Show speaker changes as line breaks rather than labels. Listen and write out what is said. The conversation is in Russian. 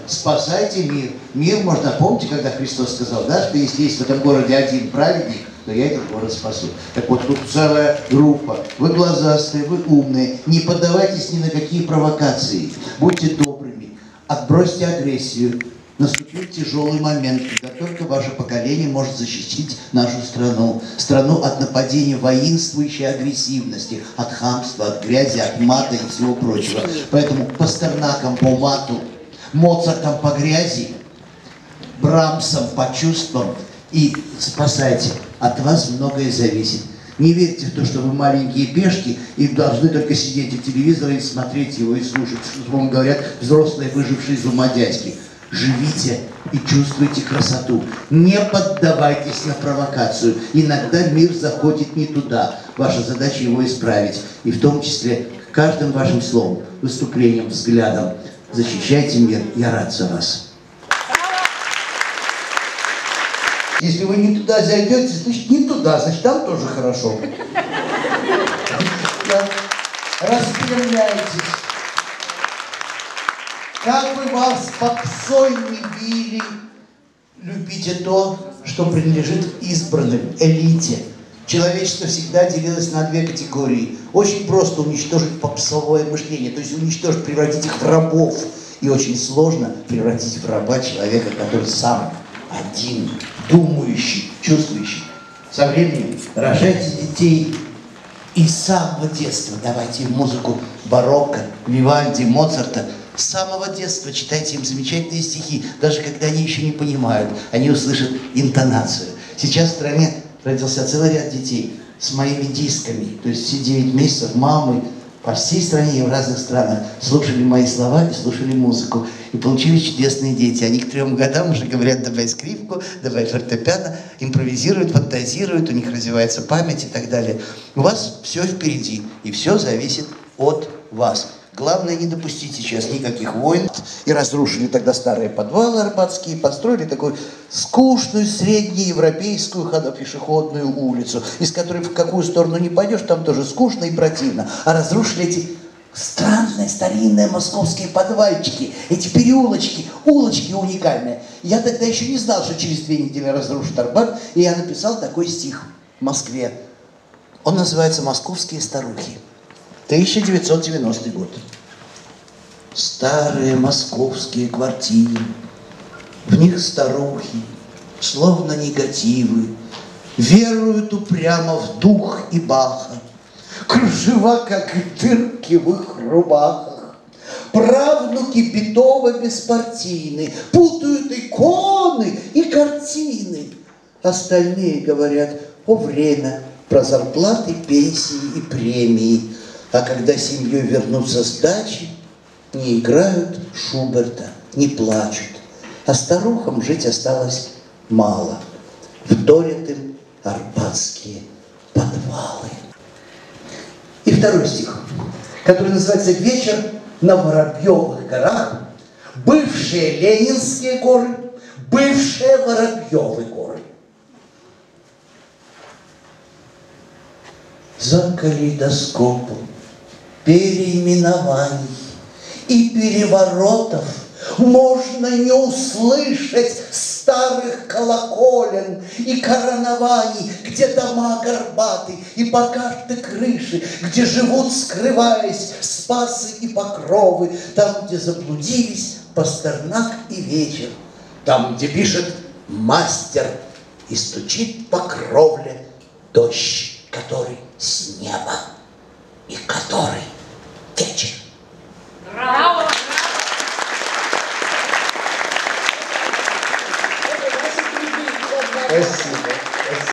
Спасайте мир. Мир можно, помните, когда Христос сказал, да, что если есть в этом городе один праведник, то я этот город спасу. Так вот, тут целая группа. Вы глазастые, вы умные. Не поддавайтесь ни на какие провокации. Будьте добрыми. Отбросьте агрессию. Наступил тяжелый момент, когда только ваше поколение может защитить нашу страну. Страну от нападения воинствующей агрессивности, от хамства, от грязи, от мата и всего прочего. Поэтому Пастернаком по мату, Моцартом по грязи, Брамсом по чувствам и спасайте. От вас многое зависит. Не верьте в то, что вы маленькие пешки и должны только сидеть у телевизора и смотреть его и слушать, что вам говорят взрослые, выжившие из ума дядьки. Живите и чувствуйте красоту. Не поддавайтесь на провокацию. Иногда мир заходит не туда. Ваша задача его исправить. И в том числе каждым вашим словом, выступлением, взглядом. Защищайте мир. Я рад за вас. Если вы не туда зайдете, значит не туда, значит там тоже хорошо. Распрямляйтесь. Как бы вас попсой не били, любите то, что принадлежит избранным, элите. Человечество всегда делилось на две категории. Очень просто уничтожить попсовое мышление, то есть уничтожить, превратить их в рабов. И очень сложно превратить в раба человека, который сам один, думающий, чувствующий. Со временем рожайте детей и с самого детства давайте им музыку барокко, Вивальди, Моцарта. С самого детства читайте им замечательные стихи, даже когда они еще не понимают, они услышат интонацию. Сейчас в стране родился целый ряд детей с моими дисками, то есть все 9 месяцев мамы по всей стране и в разных странах слушали мои слова и слушали музыку. И получились чудесные дети. Они к 3 годам уже говорят: давай скрипку, давай фортепиано, импровизируют, фантазируют, у них развивается память и так далее. У вас все впереди, и все зависит от вас. Главное, не допустить сейчас никаких войн. И разрушили тогда старые подвалы арбатские, построили такую скучную среднеевропейскую пешеходную улицу, из которой в какую сторону не пойдешь, там тоже скучно и противно. А разрушили эти странные старинные московские подвальчики, эти переулочки, улочки уникальные. Я тогда еще не знал, что через 2 недели разрушат Арбат, и я написал такой стих в Москве. Он называется «Московские старухи». 1990 год. Старые московские квартиры, в них старухи, словно негативы, веруют упрямо в дух и Баха. Кружева, как дырки в их рубахах. Правнуки Петова беспартийны, путают иконы и картины. Остальные говорят: о, время, про зарплаты, пенсии и премии. А когда семьей вернутся с дачи, не играют Шуберта, не плачут. А старухам жить осталось мало. Вторят им арбатские подвалы. И второй стих, который называется «Вечер на Воробьевых горах». Бывшие Ленинские горы, бывшие Воробьевы горы. За калейдоскопом переименований и переворотов можно не услышать старых колоколен и коронований, где дома горбаты и богаты крыши, где живут, скрываясь, Спасы и Покровы, там, где заблудились Пастернак и вечер, там, где пишет мастер и стучит по кровле дождь, который с неба и который течет.
Браво!
Спасибо.